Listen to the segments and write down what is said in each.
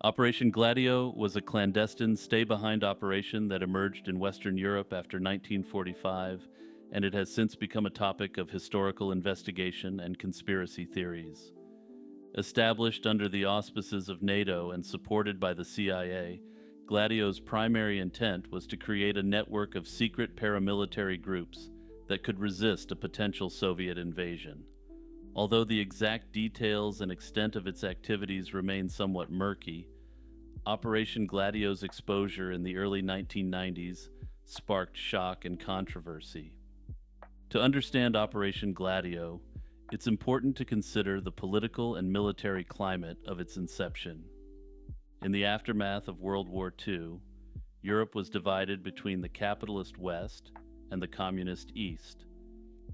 Operation Gladio was a clandestine stay-behind operation that emerged in Western Europe after 1945, and it has since become a topic of historical investigation and conspiracy theories. Established under the auspices of NATO and supported by the CIA, Gladio's primary intent was to create a network of secret paramilitary groups that could resist a potential Soviet invasion. Although the exact details and extent of its activities remain somewhat murky, Operation Gladio's exposure in the early 1990s sparked shock and controversy. To understand Operation Gladio, it's important to consider the political and military climate of its inception. In the aftermath of World War II, Europe was divided between the capitalist West and the communist East.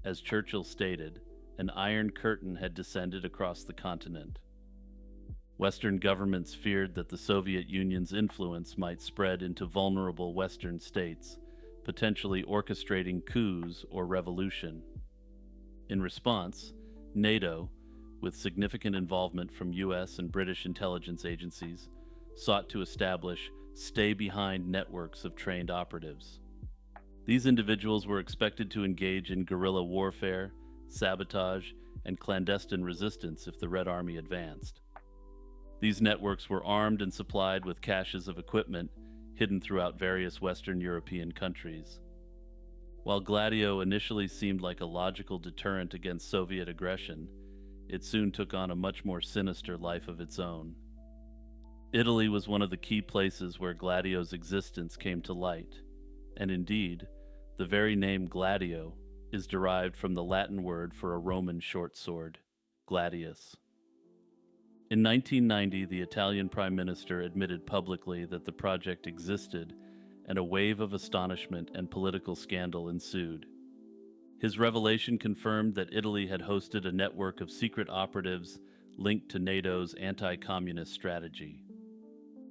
As Churchill stated, an iron curtain had descended across the continent. Western governments feared that the Soviet Union's influence might spread into vulnerable Western states, potentially orchestrating coups or revolution. In response, NATO, with significant involvement from US and British intelligence agencies, sought to establish stay-behind networks of trained operatives. These individuals were expected to engage in guerrilla warfare, sabotage, and clandestine resistance if the Red Army advanced. These networks were armed and supplied with caches of equipment hidden throughout various Western European countries. While Gladio initially seemed like a logical deterrent against Soviet aggression, it soon took on a much more sinister life of its own. Italy was one of the key places where Gladio's existence came to light, and indeed, the very name Gladio is derived from the Latin word for a Roman short sword, gladius. In 1990, the Italian Prime Minister admitted publicly that the project existed, and a wave of astonishment and political scandal ensued. His revelation confirmed that Italy had hosted a network of secret operatives linked to NATO's anti-communist strategy.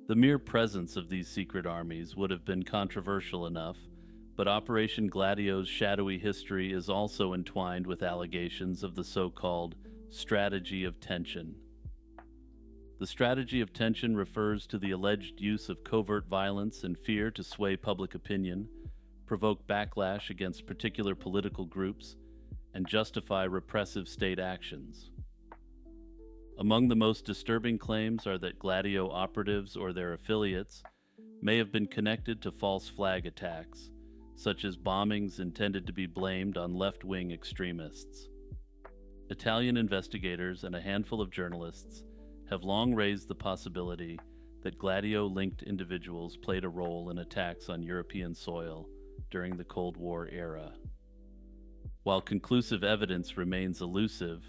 The mere presence of these secret armies would have been controversial enough, but Operation Gladio's shadowy history is also entwined with allegations of the so-called strategy of tension. The strategy of tension refers to the alleged use of covert violence and fear to sway public opinion, provoke backlash against particular political groups, and justify repressive state actions. Among the most disturbing claims are that Gladio operatives or their affiliates may have been connected to false flag attacks, such as bombings intended to be blamed on left-wing extremists. Italian investigators and a handful of journalists have long raised the possibility that Gladio-linked individuals played a role in attacks on European soil during the Cold War era. While conclusive evidence remains elusive,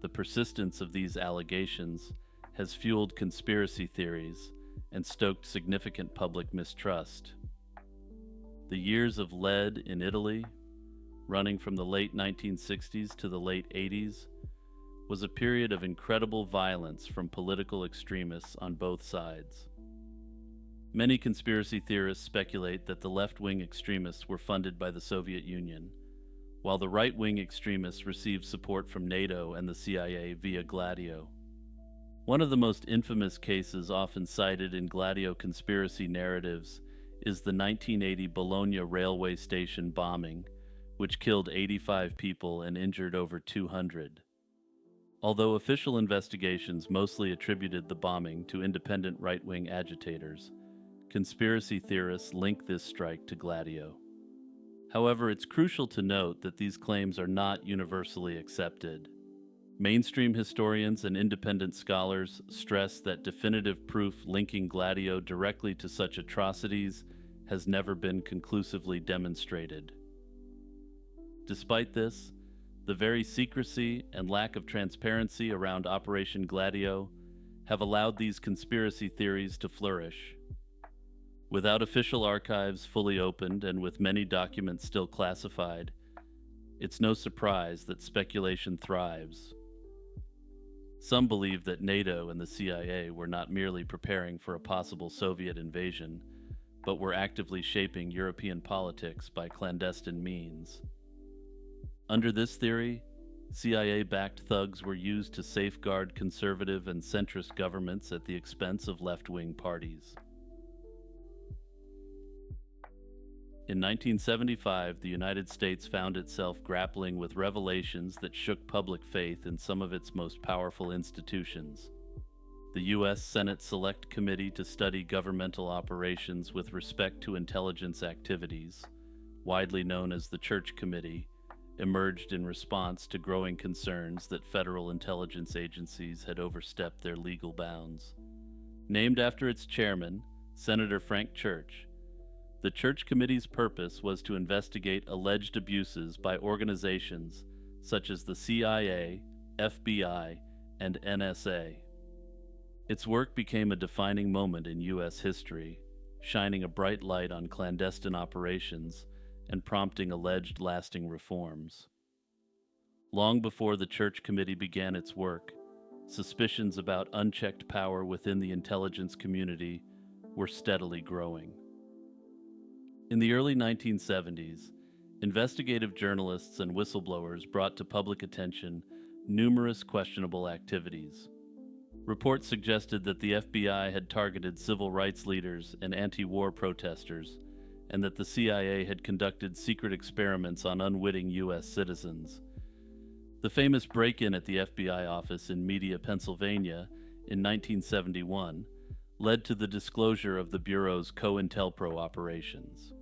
the persistence of these allegations has fueled conspiracy theories and stoked significant public mistrust. The years of lead in Italy, running from the late 1960s to the late 80s, was a period of incredible violence from political extremists on both sides. Many conspiracy theorists speculate that the left-wing extremists were funded by the Soviet Union, while the right-wing extremists received support from NATO and the CIA via Gladio. One of the most infamous cases often cited in Gladio conspiracy narratives is the 1980 Bologna railway station bombing, which killed 85 people and injured over 200. Although official investigations mostly attributed the bombing to independent right-wing agitators, conspiracy theorists link this strike to Gladio. However, it's crucial to note that these claims are not universally accepted. Mainstream historians and independent scholars stress that definitive proof linking Gladio directly to such atrocities has never been conclusively demonstrated. Despite this, the very secrecy and lack of transparency around Operation Gladio have allowed these conspiracy theories to flourish. Without official archives fully opened and with many documents still classified, it's no surprise that speculation thrives. Some believe that NATO and the CIA were not merely preparing for a possible Soviet invasion, but were actively shaping European politics by clandestine means. Under this theory, CIA-backed thugs were used to safeguard conservative and centrist governments at the expense of left-wing parties. In 1975, the United States found itself grappling with revelations that shook public faith in some of its most powerful institutions. The U.S. Senate Select Committee to study governmental operations with respect to intelligence activities, widely known as the Church Committee, emerged in response to growing concerns that federal intelligence agencies had overstepped their legal bounds. Named after its chairman, Senator Frank Church, the Church Committee's purpose was to investigate alleged abuses by organizations such as the CIA, FBI, and NSA. Its work became a defining moment in U.S. history, shining a bright light on clandestine operations and prompting alleged lasting reforms. Long before the Church Committee began its work, suspicions about unchecked power within the intelligence community were steadily growing. In the early 1970s, investigative journalists and whistleblowers brought to public attention numerous questionable activities. Reports suggested that the FBI had targeted civil rights leaders and anti-war protesters, and that the CIA had conducted secret experiments on unwitting U.S. citizens. The famous break-in at the FBI office in Media, Pennsylvania, in 1971, led to the disclosure of the Bureau's COINTELPRO operations.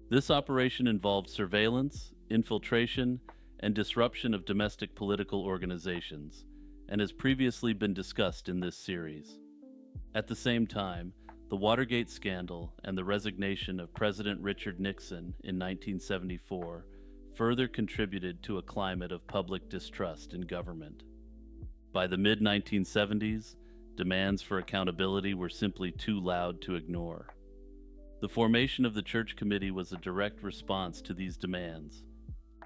This operation involved surveillance, infiltration, and disruption of domestic political organizations, and has previously been discussed in this series. At the same time, the Watergate scandal and the resignation of President Richard Nixon in 1974 further contributed to a climate of public distrust in government. By the mid-1970s, demands for accountability were simply too loud to ignore. The formation of the Church Committee was a direct response to these demands.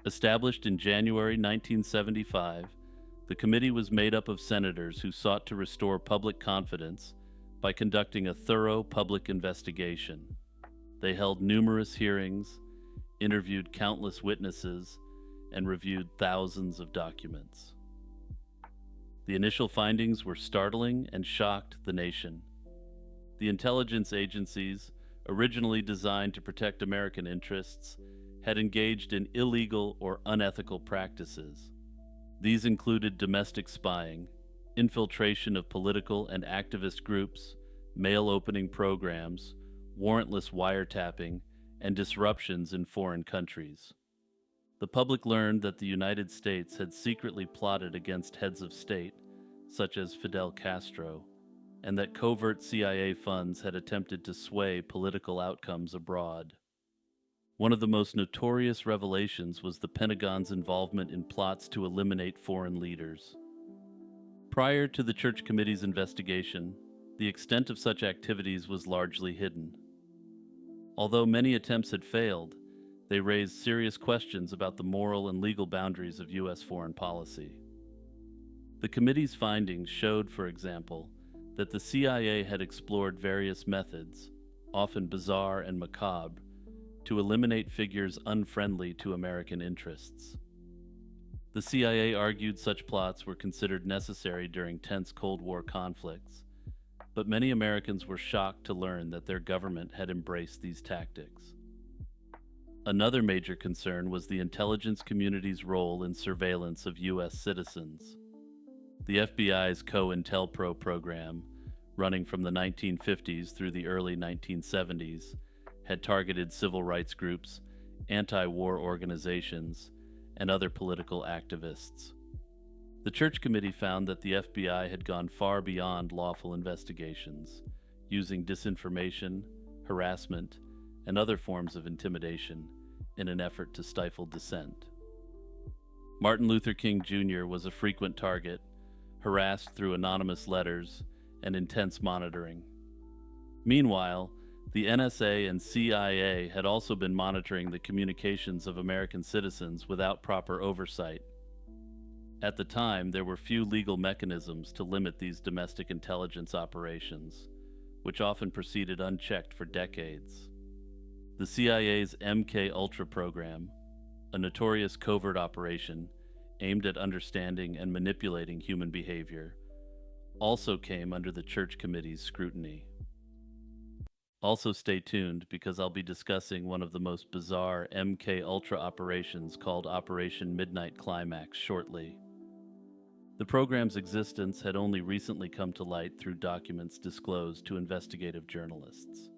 Established in January 1975, the committee was made up of senators who sought to restore public confidence by conducting a thorough public investigation. They held numerous hearings, interviewed countless witnesses, and reviewed thousands of documents. The initial findings were startling and shocked the nation. The intelligence agencies, originally designed to protect American interests, had engaged in illegal or unethical practices. These included domestic spying, infiltration of political and activist groups, mail-opening programs, warrantless wiretapping, and disruptions in foreign countries. The public learned that the United States had secretly plotted against heads of state, such as Fidel Castro, and that covert CIA funds had attempted to sway political outcomes abroad. One of the most notorious revelations was the Pentagon's involvement in plots to eliminate foreign leaders. Prior to the Church Committee's investigation, the extent of such activities was largely hidden. Although many attempts had failed, they raised serious questions about the moral and legal boundaries of U.S. foreign policy. The committee's findings showed, for example, that the CIA had explored various methods, often bizarre and macabre, to eliminate figures unfriendly to American interests. The CIA argued such plots were considered necessary during tense Cold War conflicts, but many Americans were shocked to learn that their government had embraced these tactics. Another major concern was the intelligence community's role in surveillance of U.S. citizens. The FBI's COINTELPRO program, running from the 1950s through the early 1970s, had targeted civil rights groups, anti-war organizations, and other political activists. The Church Committee found that the FBI had gone far beyond lawful investigations, using disinformation, harassment, and other forms of intimidation in an effort to stifle dissent. Martin Luther King Jr. was a frequent target, harassed through anonymous letters and intense monitoring. Meanwhile, the NSA and CIA had also been monitoring the communications of American citizens without proper oversight. At the time, there were few legal mechanisms to limit these domestic intelligence operations, which often proceeded unchecked for decades. The CIA's MK Ultra program, a notorious covert operation aimed at understanding and manipulating human behavior, also came under the Church Committee's scrutiny. Also stay tuned because I'll be discussing one of the most bizarre MK Ultra operations called Operation Midnight Climax shortly. The program's existence had only recently come to light through documents disclosed to investigative journalists.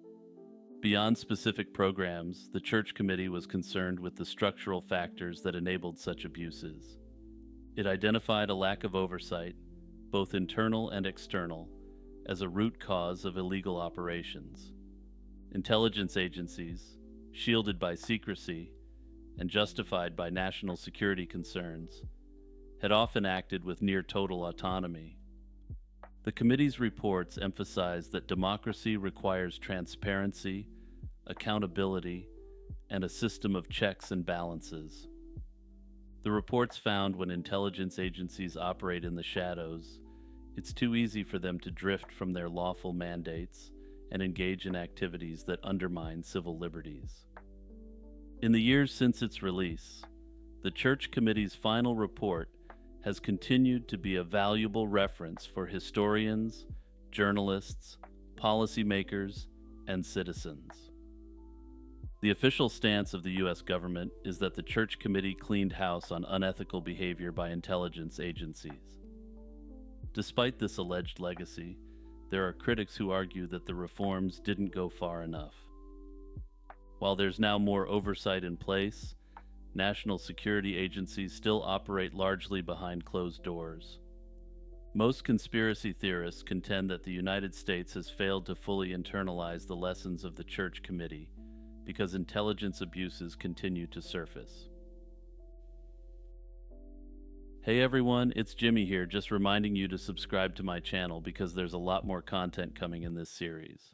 Beyond specific programs, the Church Committee was concerned with the structural factors that enabled such abuses. It identified a lack of oversight, both internal and external, as a root cause of illegal operations. Intelligence agencies, shielded by secrecy and justified by national security concerns, had often acted with near total autonomy. The committee's reports emphasized that democracy requires transparency, accountability, and a system of checks and balances. The reports found when intelligence agencies operate in the shadows, it's too easy for them to drift from their lawful mandates and engage in activities that undermine civil liberties. In the years since its release, the Church Committee's final report has continued to be a valuable reference for historians, journalists, policymakers, and citizens. The official stance of the U.S. government is that the Church Committee cleaned house on unethical behavior by intelligence agencies. Despite this alleged legacy, there are critics who argue that the reforms didn't go far enough. While there's now more oversight in place, national security agencies still operate largely behind closed doors. Most conspiracy theorists contend that the United States has failed to fully internalize the lessons of the Church Committee because intelligence abuses continue to surface. Hey everyone, it's Jimmy here, just reminding you to subscribe to my channel because there's a lot more content coming in this series.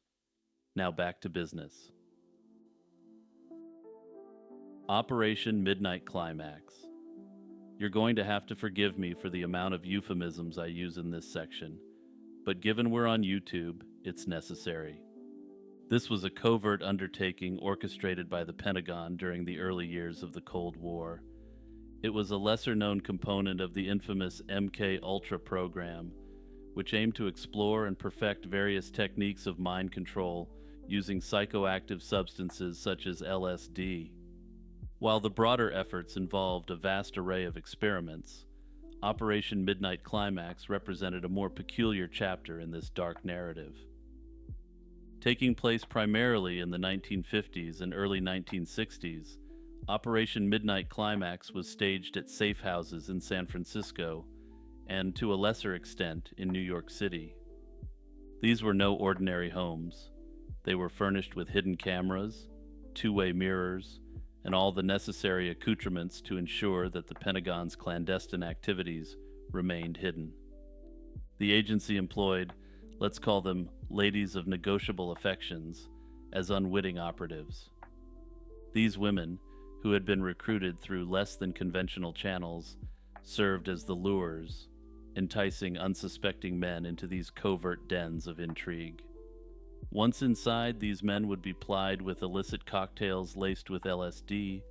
Now back to business. Operation Midnight Climax. You're going to have to forgive me for the amount of euphemisms I use in this section, but given we're on YouTube, it's necessary. This was a covert undertaking orchestrated by the Pentagon during the early years of the Cold War. It was a lesser-known component of the infamous MK Ultra program, which aimed to explore and perfect various techniques of mind control using psychoactive substances such as LSD. While the broader efforts involved a vast array of experiments, Operation Midnight Climax represented a more peculiar chapter in this dark narrative. Taking place primarily in the 1950s and early 1960s, Operation Midnight Climax was staged at safe houses in San Francisco and, to a lesser extent, in New York City. These were no ordinary homes. They were furnished with hidden cameras, two-way mirrors, and all the necessary accoutrements to ensure that the Pentagon's clandestine activities remained hidden. The agency employed, let's call them ladies of negotiable affections, as unwitting operatives. These women, who had been recruited through less than conventional channels, served as the lures, enticing unsuspecting men into these covert dens of intrigue. Once inside, these men would be plied with illicit cocktails laced with LSD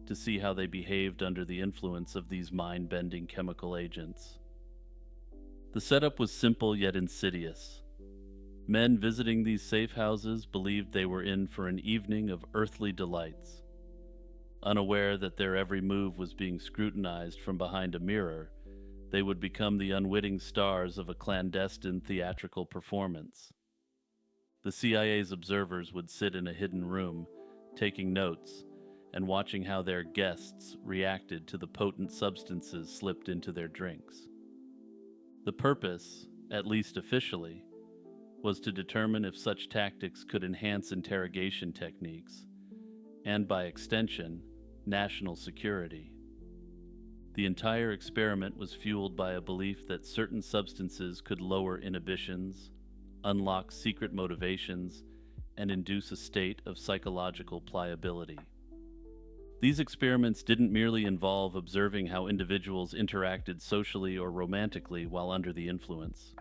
to see how they behaved under the influence of these mind-bending chemical agents. The setup was simple yet insidious. Men visiting these safe houses believed they were in for an evening of earthly delights. Unaware that their every move was being scrutinized from behind a mirror, they would become the unwitting stars of a clandestine theatrical performance. The CIA's observers would sit in a hidden room, taking notes, and watching how their guests reacted to the potent substances slipped into their drinks. The purpose, at least officially, was to determine if such tactics could enhance interrogation techniques, and by extension, national security. The entire experiment was fueled by a belief that certain substances could lower inhibitions, unlock secret motivations, and induce a state of psychological pliability. These experiments didn't merely involve observing how individuals interacted socially or romantically while under the influence.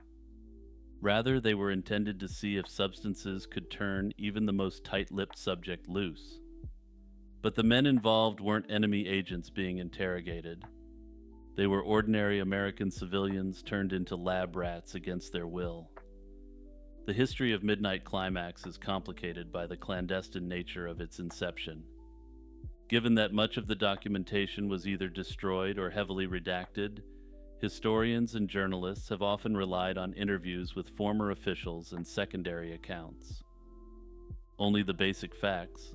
Rather, they were intended to see if substances could turn even the most tight-lipped subject loose. But the men involved weren't enemy agents being interrogated. They were ordinary American civilians turned into lab rats against their will. The history of Midnight Climax is complicated by the clandestine nature of its inception. Given that much of the documentation was either destroyed or heavily redacted, historians and journalists have often relied on interviews with former officials and secondary accounts. Only the basic facts,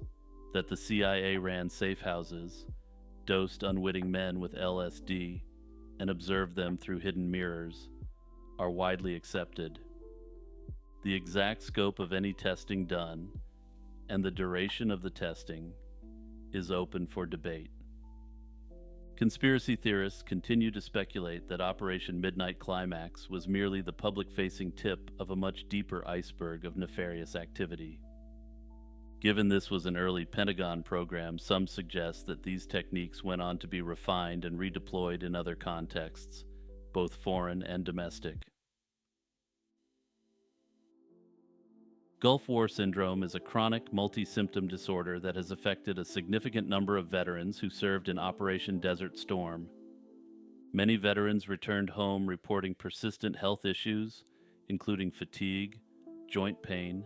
that the CIA ran safe houses, dosed unwitting men with LSD, and observed them through hidden mirrors, are widely accepted. The exact scope of any testing done, and the duration of the testing, is open for debate. Conspiracy theorists continue to speculate that Operation Midnight Climax was merely the public-facing tip of a much deeper iceberg of nefarious activity. Given this was an early Pentagon program, some suggest that these techniques went on to be refined and redeployed in other contexts, both foreign and domestic. Gulf War syndrome is a chronic multi-symptom disorder that has affected a significant number of veterans who served in Operation Desert Storm. Many veterans returned home reporting persistent health issues, including fatigue, joint pain,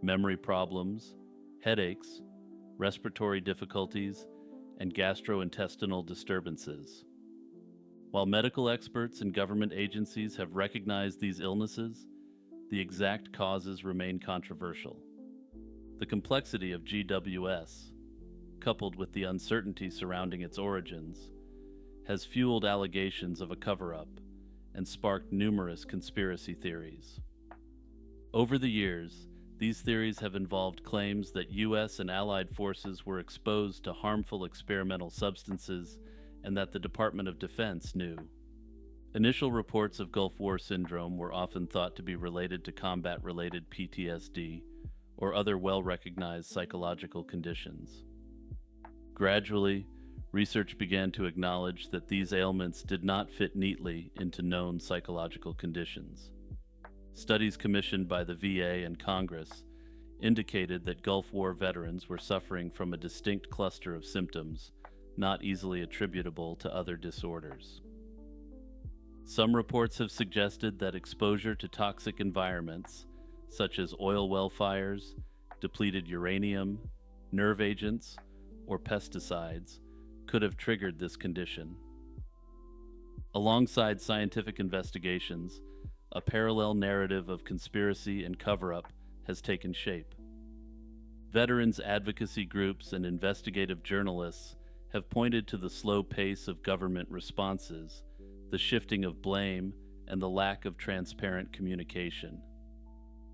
memory problems, headaches, respiratory difficulties, and gastrointestinal disturbances. While medical experts and government agencies have recognized these illnesses, the exact causes remain controversial. The complexity of GWS, coupled with the uncertainty surrounding its origins, has fueled allegations of a cover-up and sparked numerous conspiracy theories. Over the years, these theories have involved claims that U.S. and Allied forces were exposed to harmful experimental substances and that the Department of Defense knew. Initial reports of Gulf War syndrome were often thought to be related to combat-related PTSD or other well-recognized psychological conditions. Gradually, research began to acknowledge that these ailments did not fit neatly into known psychological conditions. Studies commissioned by the VA and Congress indicated that Gulf War veterans were suffering from a distinct cluster of symptoms, not easily attributable to other disorders. Some reports have suggested that exposure to toxic environments, such as oil well fires, depleted uranium, nerve agents, or pesticides, could have triggered this condition. Alongside scientific investigations, a parallel narrative of conspiracy and cover-up has taken shape. Veterans advocacy groups and investigative journalists have pointed to the slow pace of government responses, the shifting of blame, and the lack of transparent communication.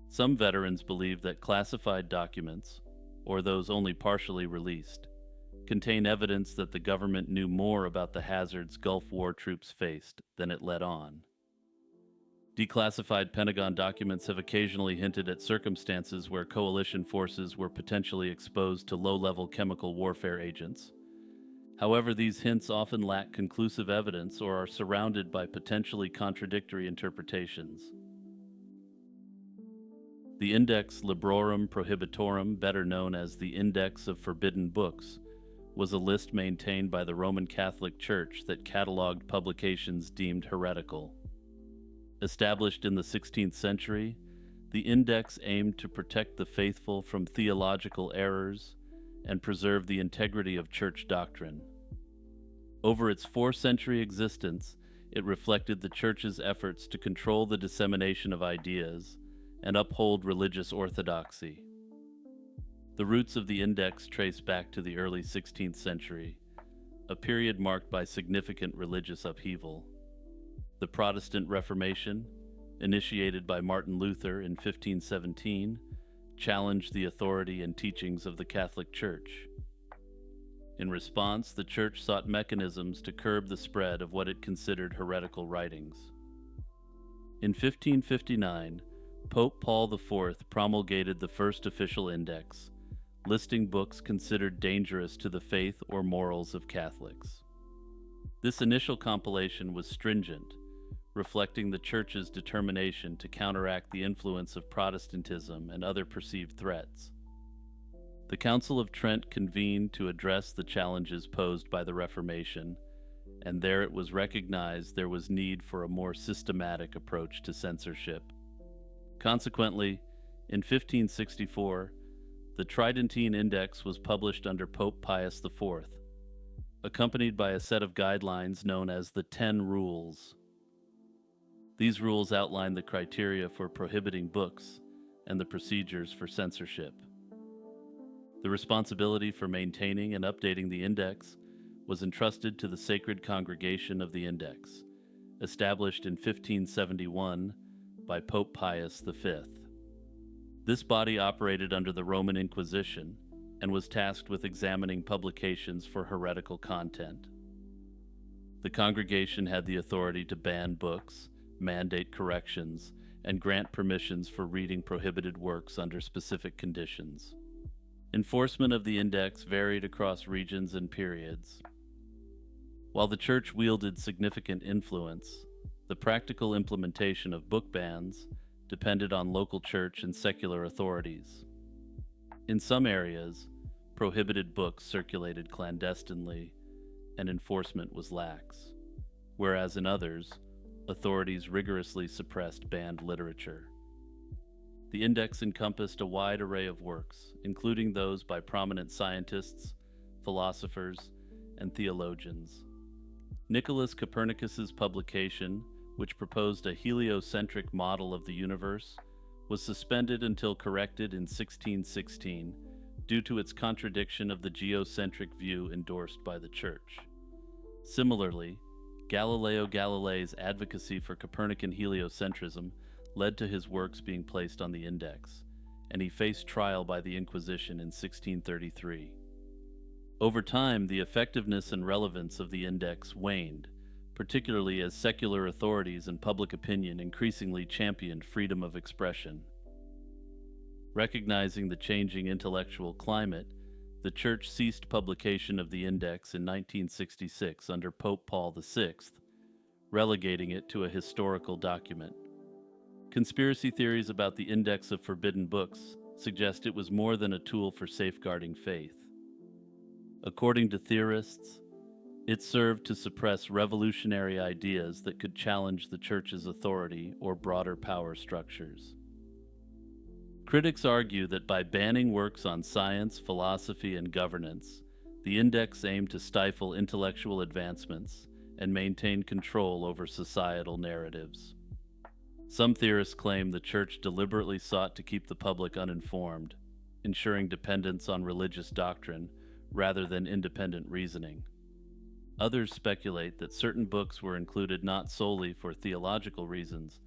Some veterans believe that classified documents, or those only partially released, contain evidence that the government knew more about the hazards Gulf War troops faced than it let on. Declassified Pentagon documents have occasionally hinted at circumstances where coalition forces were potentially exposed to low-level chemical warfare agents. However, these hints often lack conclusive evidence or are surrounded by potentially contradictory interpretations. The Index Librorum Prohibitorum, better known as the Index of Forbidden Books, was a list maintained by the Roman Catholic Church that cataloged publications deemed heretical. Established in the 16th century, the index aimed to protect the faithful from theological errors and preserve the integrity of church doctrine. Over its 4-century existence, it reflected the Church's efforts to control the dissemination of ideas and uphold religious orthodoxy. The roots of the index trace back to the early 16th century, a period marked by significant religious upheaval. The Protestant Reformation, initiated by Martin Luther in 1517, challenged the authority and teachings of the Catholic Church. In response, the Church sought mechanisms to curb the spread of what it considered heretical writings. In 1559, Pope Paul IV promulgated the first official index, listing books considered dangerous to the faith or morals of Catholics. This initial compilation was stringent, reflecting the Church's determination to counteract the influence of Protestantism and other perceived threats. The Council of Trent convened to address the challenges posed by the Reformation, and there it was recognized there was need for a more systematic approach to censorship. Consequently, in 1564, the Tridentine Index was published under Pope Pius IV, accompanied by a set of guidelines known as the 10 Rules. These rules outline the criteria for prohibiting books and the procedures for censorship. The responsibility for maintaining and updating the index was entrusted to the Sacred Congregation of the Index, established in 1571 by Pope Pius V. This body operated under the Roman Inquisition and was tasked with examining publications for heretical content. The congregation had the authority to ban books, mandate corrections, and grant permissions for reading prohibited works under specific conditions. Enforcement of the index varied across regions and periods. While the Church wielded significant influence, the practical implementation of book bans depended on local church and secular authorities. In some areas, prohibited books circulated clandestinely and enforcement was lax, whereas in others, authorities rigorously suppressed banned literature. The index encompassed a wide array of works, including those by prominent scientists, philosophers, and theologians. Nicholas Copernicus's publication, which proposed a heliocentric model of the universe, was suspended until corrected in 1616 due to its contradiction of the geocentric view endorsed by the Church. Similarly, Galileo Galilei's advocacy for Copernican heliocentrism led to his works being placed on the index, and he faced trial by the Inquisition in 1633. Over time, the effectiveness and relevance of the index waned, particularly as secular authorities and public opinion increasingly championed freedom of expression. Recognizing the changing intellectual climate, the Church ceased publication of the index in 1966 under Pope Paul VI, relegating it to a historical document. Conspiracy theories about the Index of Forbidden Books suggest it was more than a tool for safeguarding faith. According to theorists, it served to suppress revolutionary ideas that could challenge the Church's authority or broader power structures. Critics argue that by banning works on science, philosophy, and governance, the index aimed to stifle intellectual advancements and maintain control over societal narratives. Some theorists claim the Church deliberately sought to keep the public uninformed, ensuring dependence on religious doctrine rather than independent reasoning. Others speculate that certain books were included not solely for theological reasons,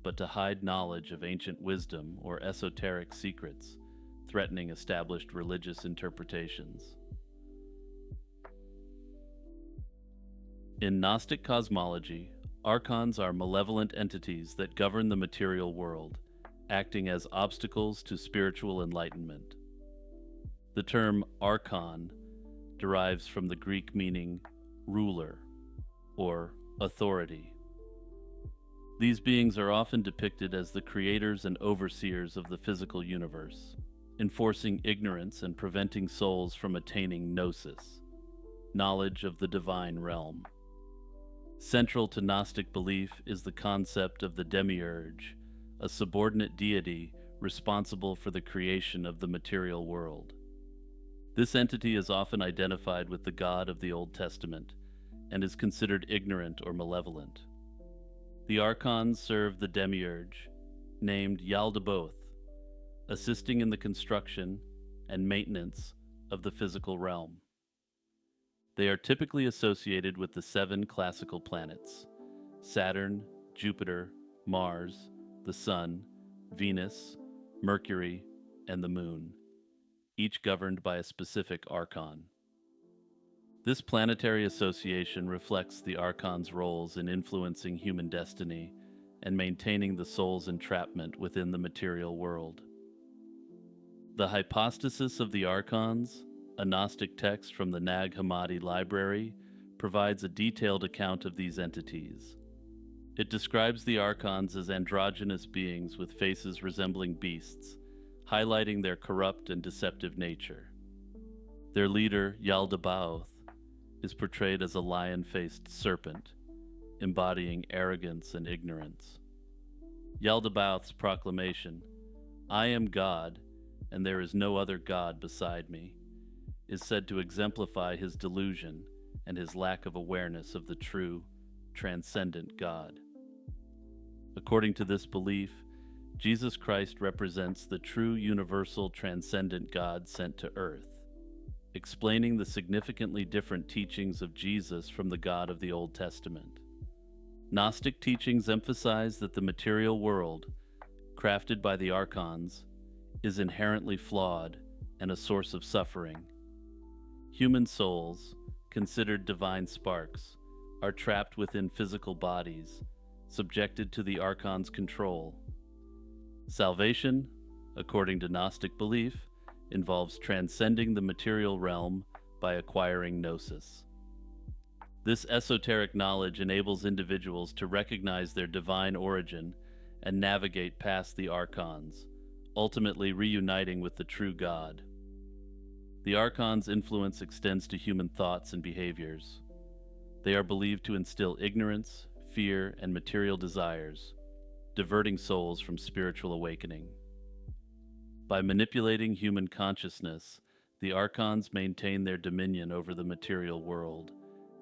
but to hide knowledge of ancient wisdom or esoteric secrets, threatening established religious interpretations. In Gnostic cosmology, archons are malevolent entities that govern the material world, acting as obstacles to spiritual enlightenment. The term archon derives from the Greek meaning ruler or authority. These beings are often depicted as the creators and overseers of the physical universe, enforcing ignorance and preventing souls from attaining gnosis, knowledge of the divine realm. Central to Gnostic belief is the concept of the demiurge, a subordinate deity responsible for the creation of the material world. This entity is often identified with the God of the Old Testament and is considered ignorant or malevolent. The archons serve the demiurge, named Yaldabaoth, assisting in the construction and maintenance of the physical realm. They are typically associated with the 7 classical planets: Saturn, Jupiter, Mars, the Sun, Venus, Mercury, and the Moon, each governed by a specific archon. This planetary association reflects the archon's roles in influencing human destiny and maintaining the soul's entrapment within the material world. The Hypostasis of the Archons, a Gnostic text from the Nag Hammadi library, provides a detailed account of these entities. It describes the archons as androgynous beings with faces resembling beasts, highlighting their corrupt and deceptive nature. Their leader, Yaldabaoth, is portrayed as a lion-faced serpent, embodying arrogance and ignorance. Yaldabaoth's proclamation, "I am God, and there is no other God beside me," is said to exemplify his delusion and his lack of awareness of the true, transcendent God. According to this belief, Jesus Christ represents the true universal transcendent God sent to earth, explaining the significantly different teachings of Jesus from the God of the Old Testament. Gnostic teachings emphasize that the material world, crafted by the archons, is inherently flawed and a source of suffering. Human souls, considered divine sparks, are trapped within physical bodies, subjected to the archon's control. Salvation, according to Gnostic belief, involves transcending the material realm by acquiring gnosis. This esoteric knowledge enables individuals to recognize their divine origin and navigate past the archons, ultimately reuniting with the true God. The archons' influence extends to human thoughts and behaviors. They are believed to instill ignorance, fear, and material desires, diverting souls from spiritual awakening. By manipulating human consciousness, the archons maintain their dominion over the material world,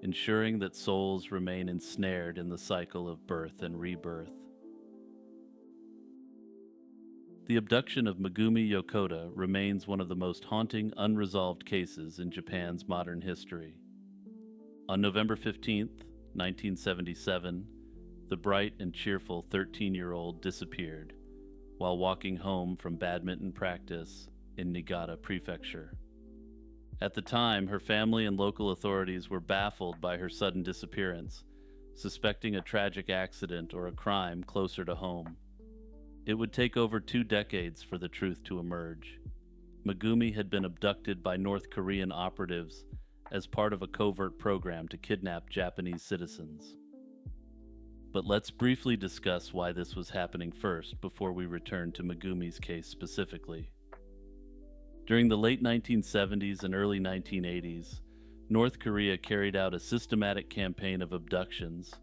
ensuring that souls remain ensnared in the cycle of birth and rebirth. The abduction of Megumi Yokota remains one of the most haunting, unresolved cases in Japan's modern history. On November 15, 1977, the bright and cheerful 13-year-old disappeared while walking home from badminton practice in Niigata Prefecture. At the time, her family and local authorities were baffled by her sudden disappearance, suspecting a tragic accident or a crime closer to home. It would take over 2 decades for the truth to emerge. Megumi had been abducted by North Korean operatives as part of a covert program to kidnap Japanese citizens. But let's briefly discuss why this was happening first before we return to Megumi's case specifically. During the late 1970s and early 1980s, North Korea carried out a systematic campaign of abductions,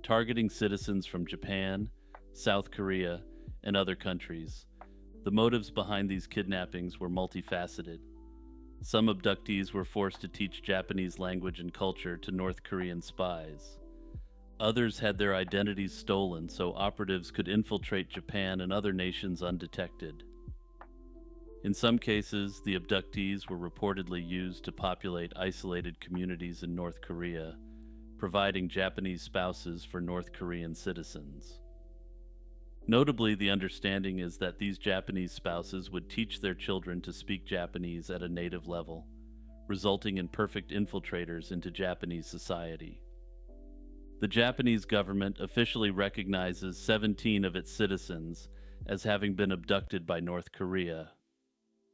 targeting citizens from Japan, South Korea, and other countries. The motives behind these kidnappings were multifaceted. Some abductees were forced to teach Japanese language and culture to North Korean spies. Others had their identities stolen so operatives could infiltrate Japan and other nations undetected. In some cases, the abductees were reportedly used to populate isolated communities in North Korea, providing Japanese spouses for North Korean citizens. Notably, the understanding is that these Japanese spouses would teach their children to speak Japanese at a native level, resulting in perfect infiltrators into Japanese society. The Japanese government officially recognizes 17 of its citizens as having been abducted by North Korea,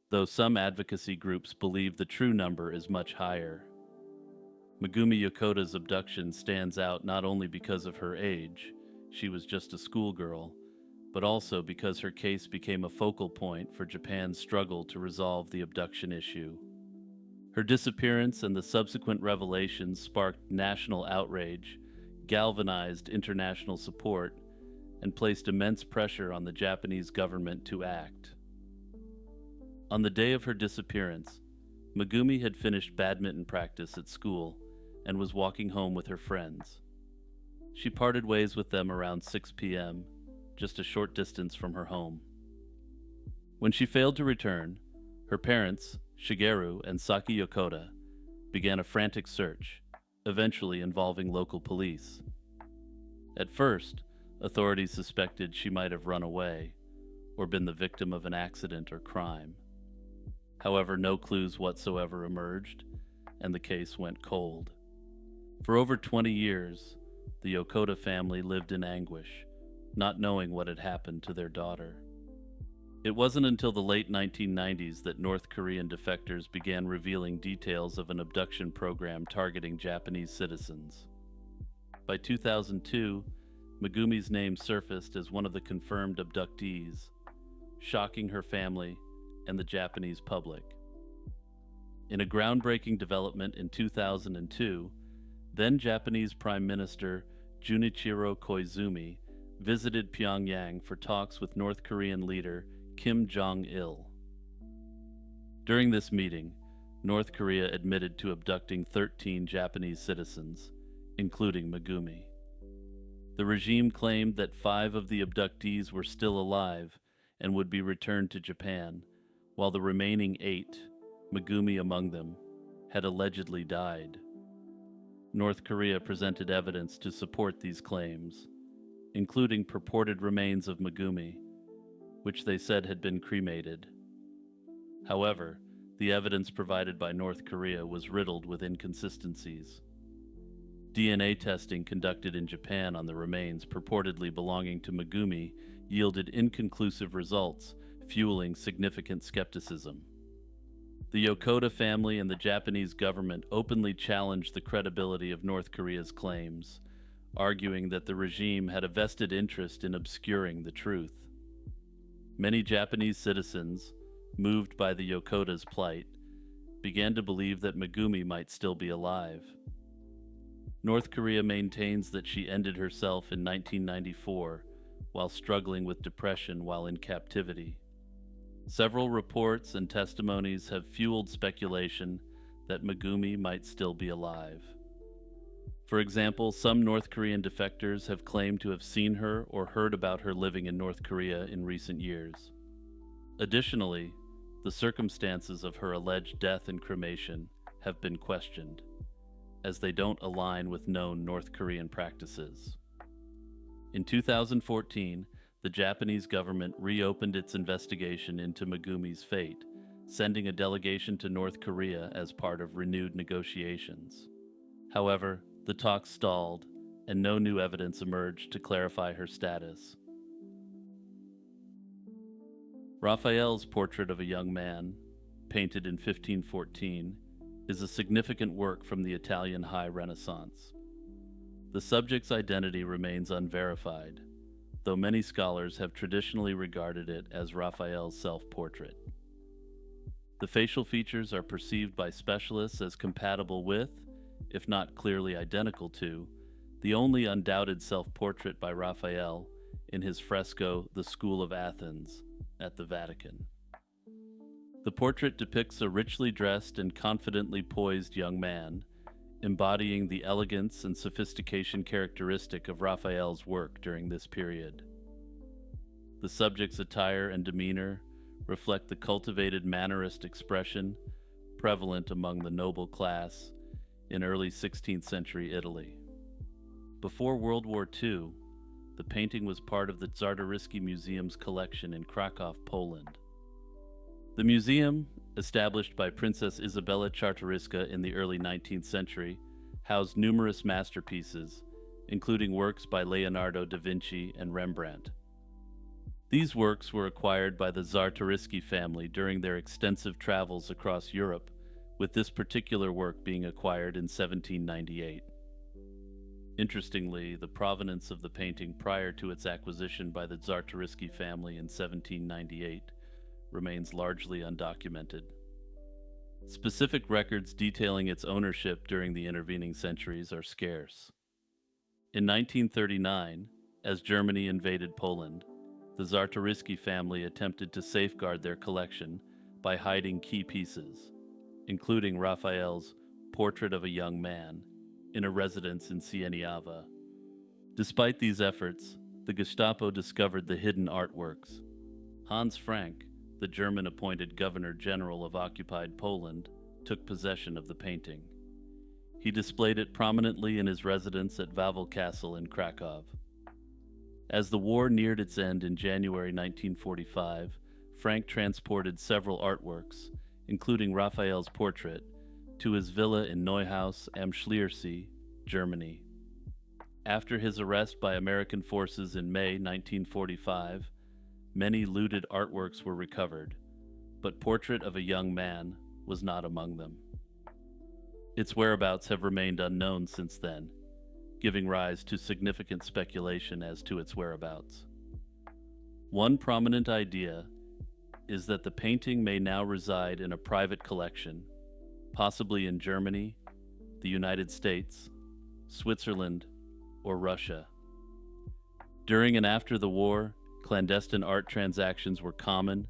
though some advocacy groups believe the true number is much higher. Megumi Yokota's abduction stands out not only because of her age, she was just a schoolgirl, but also because her case became a focal point for Japan's struggle to resolve the abduction issue. Her disappearance and the subsequent revelations sparked national outrage, galvanized international support, and placed immense pressure on the Japanese government to act. On the day of her disappearance, Megumi had finished badminton practice at school and was walking home with her friends. She parted ways with them around 6 p.m., just a short distance from her home. When she failed to return, her parents, Shigeru and Saki Yokota, began a frantic search, eventually involving local police. At first, authorities suspected she might have run away or been the victim of an accident or crime. However, no clues whatsoever emerged, and the case went cold. For over 20 years, the Yokota family lived in anguish, not knowing what had happened to their daughter. It wasn't until the late 1990s that North Korean defectors began revealing details of an abduction program targeting Japanese citizens. By 2002, Megumi's name surfaced as one of the confirmed abductees, shocking her family and the Japanese public. In a groundbreaking development in 2002, then Japanese Prime Minister Junichiro Koizumi visited Pyongyang for talks with North Korean leader Kim Jong-il. During this meeting, North Korea admitted to abducting 13 Japanese citizens, including Megumi. The regime claimed that 5 of the abductees were still alive and would be returned to Japan, while the remaining 8, Megumi among them, had allegedly died. North Korea presented evidence to support these claims, including purported remains of Megumi, which they said had been cremated. However, the evidence provided by North Korea was riddled with inconsistencies. DNA testing conducted in Japan on the remains purportedly belonging to Megumi yielded inconclusive results, fueling significant skepticism. The Yokota family and the Japanese government openly challenged the credibility of North Korea's claims, arguing that the regime had a vested interest in obscuring the truth. Many Japanese citizens, moved by the Yokota's plight, began to believe that Megumi might still be alive. North Korea maintains that she ended herself in 1994 while struggling with depression while in captivity. Several reports and testimonies have fueled speculation that Megumi might still be alive. For example, some North Korean defectors have claimed to have seen her or heard about her living in North Korea in recent years. Additionally, the circumstances of her alleged death and cremation have been questioned, as they don't align with known North Korean practices. In 2014, the Japanese government reopened its investigation into Megumi's fate, sending a delegation to North Korea as part of renewed negotiations. However, the talks stalled, and no new evidence emerged to clarify her status. Raphael's portrait of a young man, painted in 1514, is a significant work from the Italian High Renaissance. The subject's identity remains unverified, though many scholars have traditionally regarded it as Raphael's self-portrait. The facial features are perceived by specialists as compatible with, if not clearly identical to, the only undoubted self-portrait by Raphael in his fresco The School of Athens at the Vatican. The portrait depicts a richly dressed and confidently poised young man, embodying the elegance and sophistication characteristic of Raphael's work during this period. The subject's attire and demeanor reflect the cultivated mannerist expression prevalent among the noble class in early 16th century Italy. Before World War II, the painting was part of the Czartoryski Museum's collection in Kraków, Poland. The museum, established by Princess Isabella Czartoryska in the early 19th century, housed numerous masterpieces, including works by Leonardo da Vinci and Rembrandt. These works were acquired by the Czartoryski family during their extensive travels across Europe, with this particular work being acquired in 1798. Interestingly, the provenance of the painting prior to its acquisition by the Czartoryski family in 1798 remains largely undocumented. Specific records detailing its ownership during the intervening centuries are scarce. In 1939, as Germany invaded Poland, the Czartoryski family attempted to safeguard their collection by hiding key pieces, including Raphael's Portrait of a Young Man, in a residence in Sieniawa. Despite these efforts, the Gestapo discovered the hidden artworks. Hans Frank, the German-appointed Governor-General of occupied Poland, took possession of the painting. He displayed it prominently in his residence at Wawel Castle in Kraków. As the war neared its end in January 1945, Frank transported several artworks, including Raphael's portrait, to his villa in Neuhaus am Schliersee, Germany. After his arrest by American forces in May 1945, many looted artworks were recovered, but Portrait of a Young Man was not among them. Its whereabouts have remained unknown since then, giving rise to significant speculation as to its whereabouts. One prominent idea is that the painting may now reside in a private collection, possibly in Germany, the United States, Switzerland, or Russia. During and after the war, clandestine art transactions were common,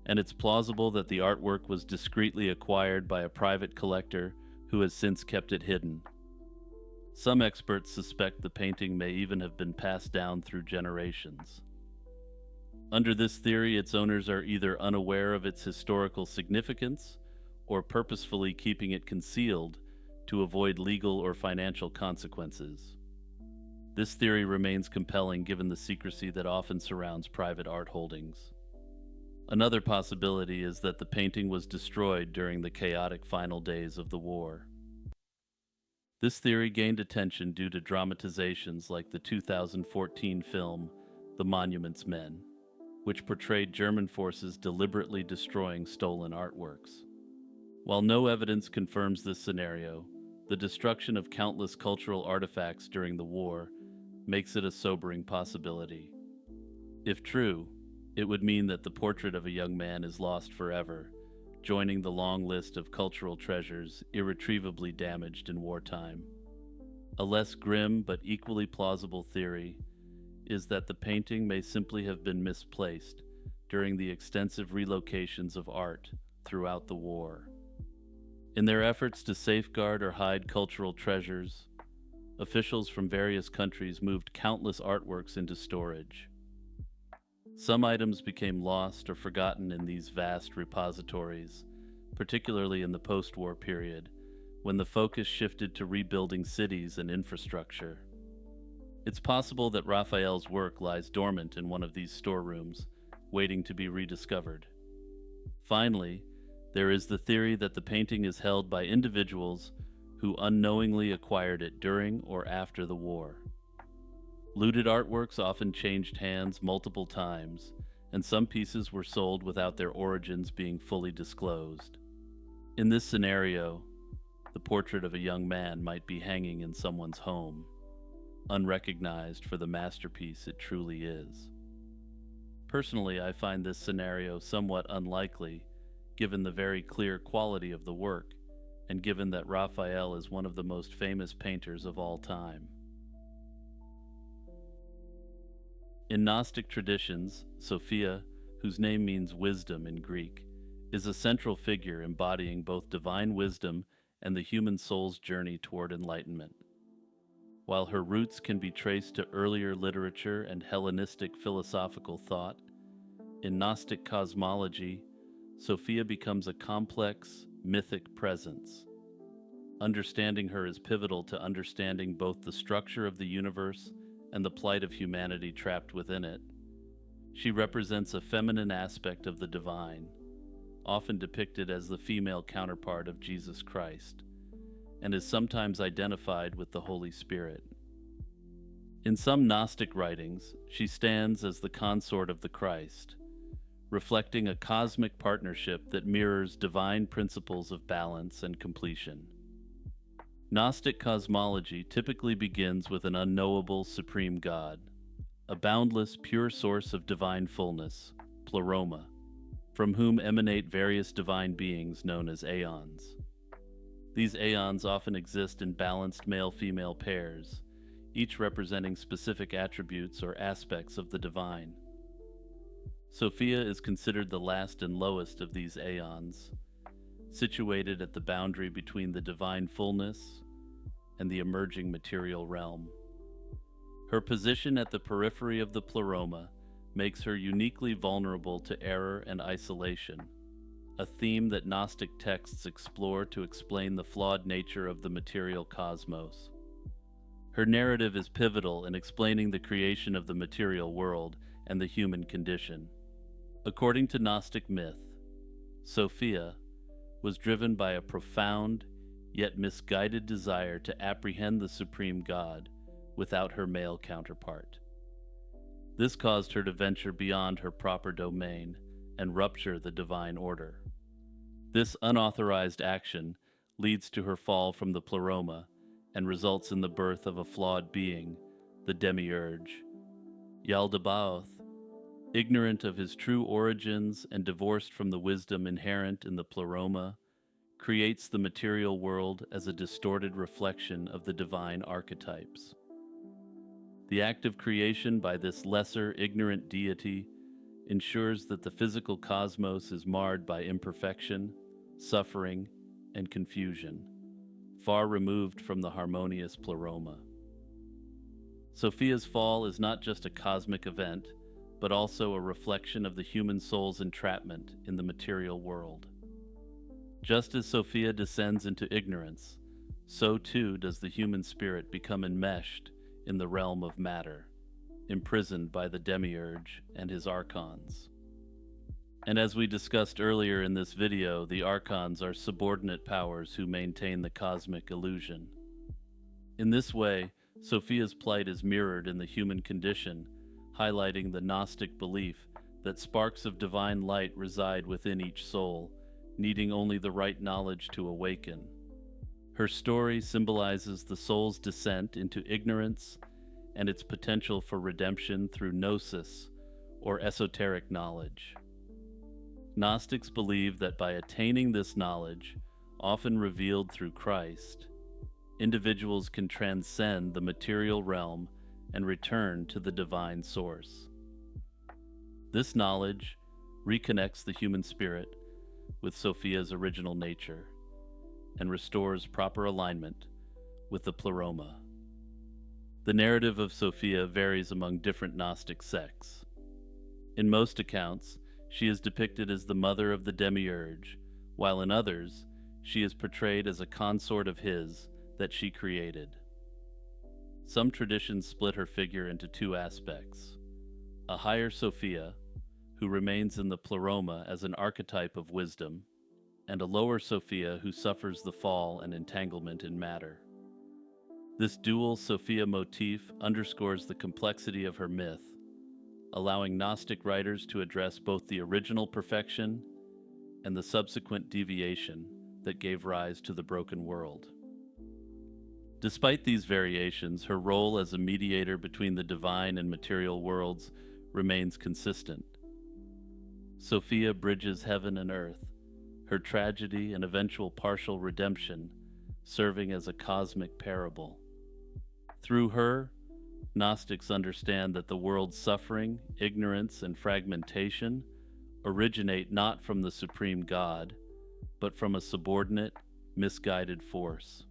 and it's plausible that the artwork was discreetly acquired by a private collector who has since kept it hidden. Some experts suspect the painting may even have been passed down through generations. Under this theory, its owners are either unaware of its historical significance or purposefully keeping it concealed to avoid legal or financial consequences. This theory remains compelling given the secrecy that often surrounds private art holdings. Another possibility is that the painting was destroyed during the chaotic final days of the war. This theory gained attention due to dramatizations like the 2014 film The Monuments Men, which portrayed German forces deliberately destroying stolen artworks. While no evidence confirms this scenario, the destruction of countless cultural artifacts during the war makes it a sobering possibility. If true, it would mean that the portrait of a young man is lost forever, joining the long list of cultural treasures irretrievably damaged in wartime. A less grim but equally plausible theory is that the painting may simply have been misplaced during the extensive relocations of art throughout the war. In their efforts to safeguard or hide cultural treasures, officials from various countries moved countless artworks into storage. Some items became lost or forgotten in these vast repositories, particularly in the post-war period, when the focus shifted to rebuilding cities and infrastructure. It's possible that Raphael's work lies dormant in one of these storerooms, waiting to be rediscovered. Finally, there is the theory that the painting is held by individuals who unknowingly acquired it during or after the war. Looted artworks often changed hands multiple times, and some pieces were sold without their origins being fully disclosed. In this scenario, the portrait of a young man might be hanging in someone's home, unrecognized for the masterpiece it truly is. Personally, I find this scenario somewhat unlikely, given the very clear quality of the work, and given that Raphael is one of the most famous painters of all time. In Gnostic traditions, Sophia, whose name means wisdom in Greek, is a central figure embodying both divine wisdom and the human soul's journey toward enlightenment. While her roots can be traced to earlier literature and Hellenistic philosophical thought, in Gnostic cosmology, Sophia becomes a complex, mythic presence. Understanding her is pivotal to understanding both the structure of the universe and the plight of humanity trapped within it. She represents a feminine aspect of the divine, often depicted as the female counterpart of Jesus Christ, and is sometimes identified with the Holy Spirit. In some Gnostic writings, she stands as the consort of the Christ, reflecting a cosmic partnership that mirrors divine principles of balance and completion. Gnostic cosmology typically begins with an unknowable supreme God, a boundless, pure source of divine fullness, pleroma, from whom emanate various divine beings known as aeons. These aeons often exist in balanced male-female pairs, each representing specific attributes or aspects of the divine. Sophia is considered the last and lowest of these aeons, situated at the boundary between the divine fullness and the emerging material realm. Her position at the periphery of the pleroma makes her uniquely vulnerable to error and isolation, a theme that Gnostic texts explore to explain the flawed nature of the material cosmos. Her narrative is pivotal in explaining the creation of the material world and the human condition. According to Gnostic myth, Sophia was driven by a profound yet misguided desire to apprehend the supreme God without her male counterpart. This caused her to venture beyond her proper domain and rupture the divine order. This unauthorized action leads to her fall from the pleroma and results in the birth of a flawed being, the demiurge. Yaldabaoth, ignorant of his true origins and divorced from the wisdom inherent in the pleroma, creates the material world as a distorted reflection of the divine archetypes. The act of creation by this lesser, ignorant deity ensures that the physical cosmos is marred by imperfection, suffering, and confusion, far removed from the harmonious pleroma. Sophia's fall is not just a cosmic event, but also a reflection of the human soul's entrapment in the material world. Just as Sophia descends into ignorance, so too does the human spirit become enmeshed in the realm of matter, imprisoned by the demiurge and his archons. And as we discussed earlier in this video, the archons are subordinate powers who maintain the cosmic illusion. In this way, Sophia's plight is mirrored in the human condition, highlighting the Gnostic belief that sparks of divine light reside within each soul, needing only the right knowledge to awaken. Her story symbolizes the soul's descent into ignorance and its potential for redemption through gnosis, or esoteric knowledge. Gnostics believe that by attaining this knowledge, often revealed through Christ, individuals can transcend the material realm and return to the divine source. This knowledge reconnects the human spirit with Sophia's original nature and restores proper alignment with the pleroma. The narrative of Sophia varies among different Gnostic sects. In most accounts, she is depicted as the mother of the demiurge, while in others, she is portrayed as a consort of his that she created. Some traditions split her figure into two aspects: a higher Sophia, who remains in the pleroma as an archetype of wisdom, and a lower Sophia who suffers the fall and entanglement in matter. This dual Sophia motif underscores the complexity of her myth, allowing Gnostic writers to address both the original perfection and the subsequent deviation that gave rise to the broken world. Despite these variations, her role as a mediator between the divine and material worlds remains consistent. Sophia bridges heaven and earth, her tragedy and eventual partial redemption serving as a cosmic parable. Through her, Gnostics understand that the world's suffering, ignorance, and fragmentation originate not from the supreme God, but from a subordinate, misguided force.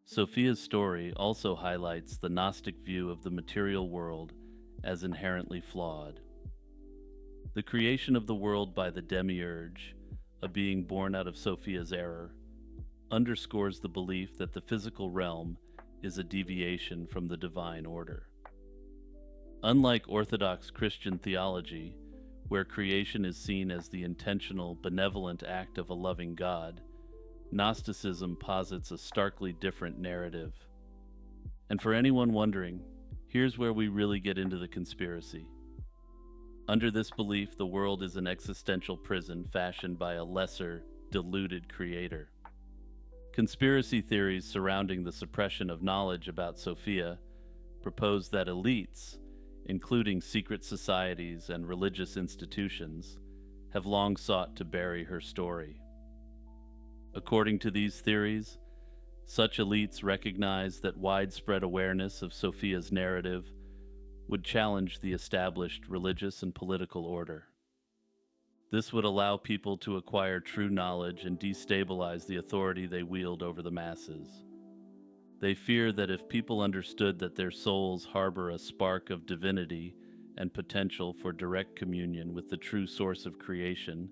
Sophia's story also highlights the Gnostic view of the material world as inherently flawed. The creation of the world by the demiurge, a being born out of Sophia's error, underscores the belief that the physical realm is a deviation from the divine order. Unlike Orthodox Christian theology, where creation is seen as the intentional, benevolent act of a loving God, Gnosticism posits a starkly different narrative. And for anyone wondering, here's where we really get into the conspiracy. Under this belief, the world is an existential prison fashioned by a lesser, deluded creator. Conspiracy theories surrounding the suppression of knowledge about Sophia propose that elites, including secret societies and religious institutions, have long sought to bury her story. According to these theories, such elites recognize that widespread awareness of Sophia's narrative would challenge the established religious and political order. This would allow people to acquire true knowledge and destabilize the authority they wield over the masses. They fear that if people understood that their souls harbor a spark of divinity and potential for direct communion with the true source of creation,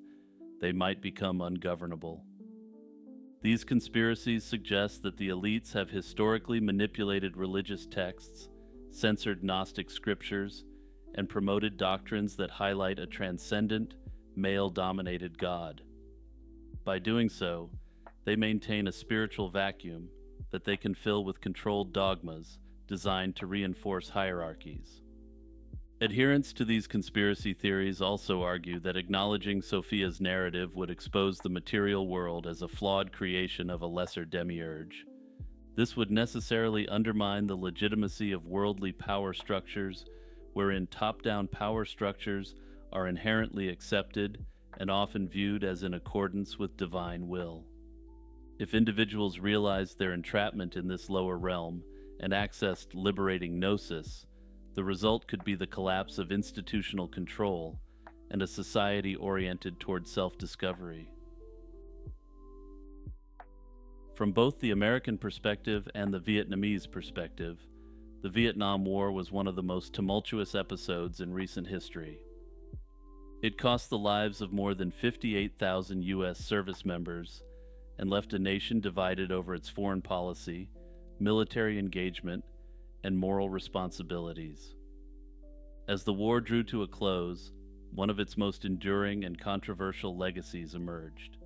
they might become ungovernable. These conspiracies suggest that the elites have historically manipulated religious texts, censored Gnostic scriptures, and promoted doctrines that highlight a transcendent, male-dominated God. By doing so, they maintain a spiritual vacuum that they can fill with controlled dogmas designed to reinforce hierarchies. Adherents to these conspiracy theories also argue that acknowledging Sophia's narrative would expose the material world as a flawed creation of a lesser demiurge. This would necessarily undermine the legitimacy of worldly power structures, wherein top-down power structures are inherently accepted and often viewed as in accordance with divine will. If individuals realized their entrapment in this lower realm and accessed liberating gnosis, the result could be the collapse of institutional control and a society oriented toward self-discovery. From both the American perspective and the Vietnamese perspective, the Vietnam War was one of the most tumultuous episodes in recent history. It cost the lives of more than 58,000 U.S. service members and left a nation divided over its foreign policy, military engagement, and moral responsibilities. As the war drew to a close, one of its most enduring and controversial legacies emerged: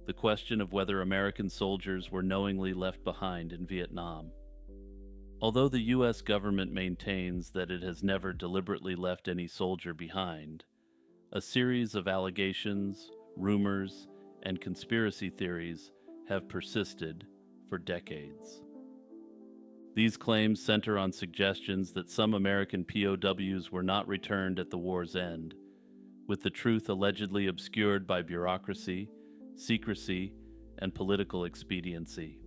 the question of whether American soldiers were knowingly left behind in Vietnam. Although the U.S. government maintains that it has never deliberately left any soldier behind, a series of allegations, rumors, and conspiracy theories have persisted for decades. These claims center on suggestions that some American POWs were not returned at the war's end, with the truth allegedly obscured by bureaucracy, secrecy, and political expediency.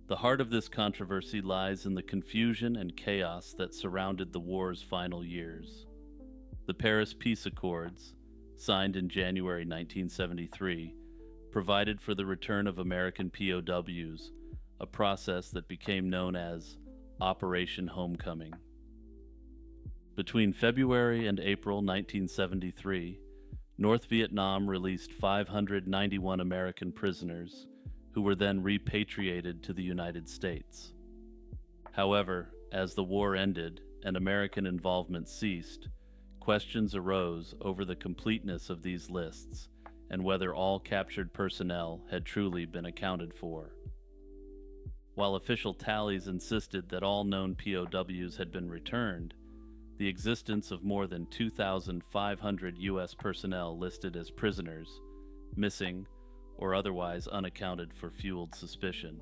The heart of this controversy lies in the confusion and chaos that surrounded the war's final years. The Paris Peace Accords, signed in January 1973, provided for the return of American POWs, a process that became known as Operation Homecoming. Between February and April 1973, North Vietnam released 591 American prisoners, who were then repatriated to the United States. However, as the war ended and American involvement ceased, questions arose over the completeness of these lists and whether all captured personnel had truly been accounted for. While official tallies insisted that all known POWs had been returned, the existence of more than 2,500 U.S. personnel listed as prisoners, missing, or otherwise unaccounted for fueled suspicion.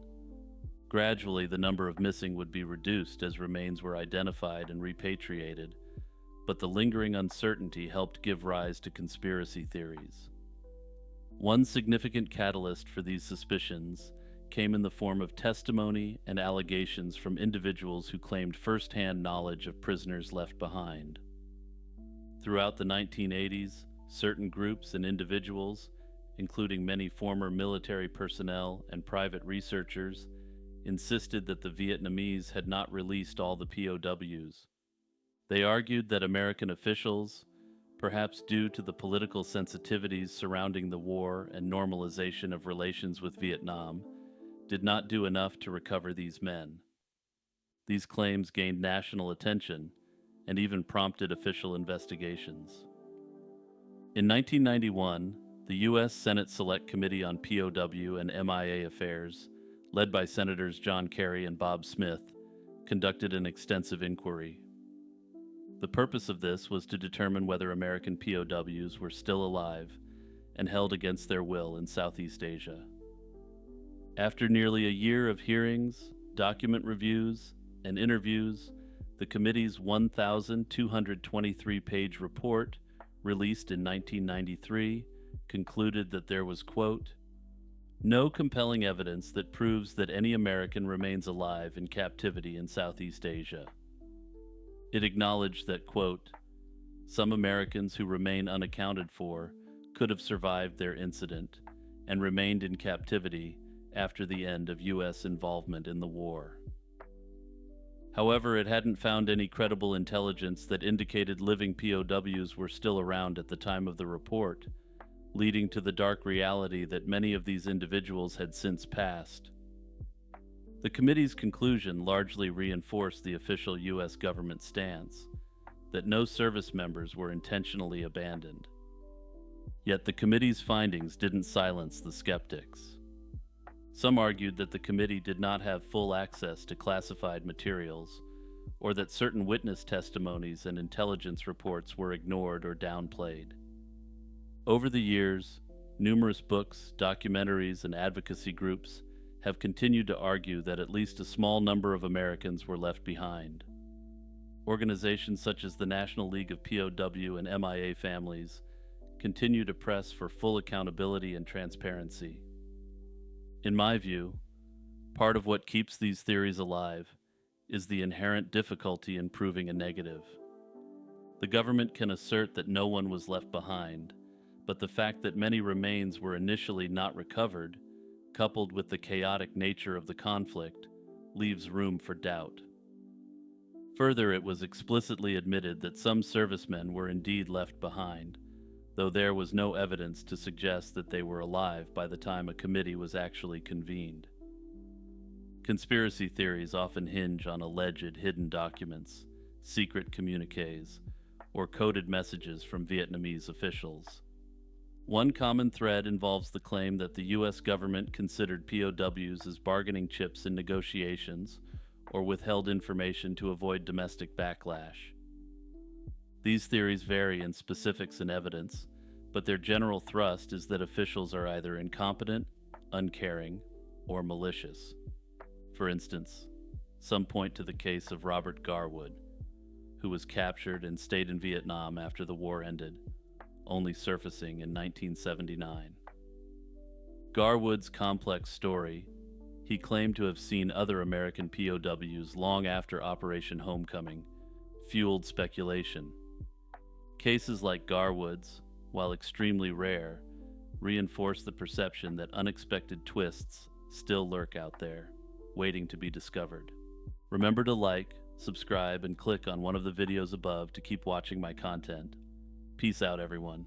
Gradually, the number of missing would be reduced as remains were identified and repatriated, but the lingering uncertainty helped give rise to conspiracy theories. One significant catalyst for these suspicions came in the form of testimony and allegations from individuals who claimed first-hand knowledge of prisoners left behind. Throughout the 1980s, certain groups and individuals, including many former military personnel and private researchers, insisted that the Vietnamese had not released all the POWs. They argued that American officials, perhaps due to the political sensitivities surrounding the war and normalization of relations with Vietnam, did not do enough to recover these men. These claims gained national attention and even prompted official investigations. In 1991, the U.S. Senate Select Committee on POW and MIA Affairs, led by Senators John Kerry and Bob Smith, conducted an extensive inquiry. The purpose of this was to determine whether American POWs were still alive and held against their will in Southeast Asia. After nearly a year of hearings, document reviews, and interviews, the committee's 1,223-page report, released in 1993, concluded that there was, quote, "no compelling evidence that proves that any American remains alive in captivity in Southeast Asia." It acknowledged that, quote, "some Americans who remain unaccounted for could have survived their incident and remained in captivity after the end of U.S. involvement in the war." However, it hadn't found any credible intelligence that indicated living POWs were still around at the time of the report, leading to the dark reality that many of these individuals had since passed. The committee's conclusion largely reinforced the official U.S. government stance that no service members were intentionally abandoned. Yet the committee's findings didn't silence the skeptics. Some argued that the committee did not have full access to classified materials, or that certain witness testimonies and intelligence reports were ignored or downplayed. Over the years, numerous books, documentaries, and advocacy groups have continued to argue that at least a small number of Americans were left behind. Organizations such as the National League of POW and MIA Families continue to press for full accountability and transparency. In my view, part of what keeps these theories alive is the inherent difficulty in proving a negative. The government can assert that no one was left behind, but the fact that many remains were initially not recovered, coupled with the chaotic nature of the conflict, leaves room for doubt. Further, it was explicitly admitted that some servicemen were indeed left behind, though there was no evidence to suggest that they were alive by the time a committee was actually convened. Conspiracy theories often hinge on alleged hidden documents, secret communiques, or coded messages from Vietnamese officials. One common thread involves the claim that the U.S. government considered POWs as bargaining chips in negotiations or withheld information to avoid domestic backlash. These theories vary in specifics and evidence, but their general thrust is that officials are either incompetent, uncaring, or malicious. For instance, some point to the case of Robert Garwood, who was captured and stayed in Vietnam after the war ended, only surfacing in 1979. Garwood's complex story, he claimed to have seen other American POWs long after Operation Homecoming, fueled speculation. Cases like Garwood's, while extremely rare, reinforce the perception that unexpected twists still lurk out there, waiting to be discovered. Remember to like, subscribe, and click on one of the videos above to keep watching my content. Peace out, everyone.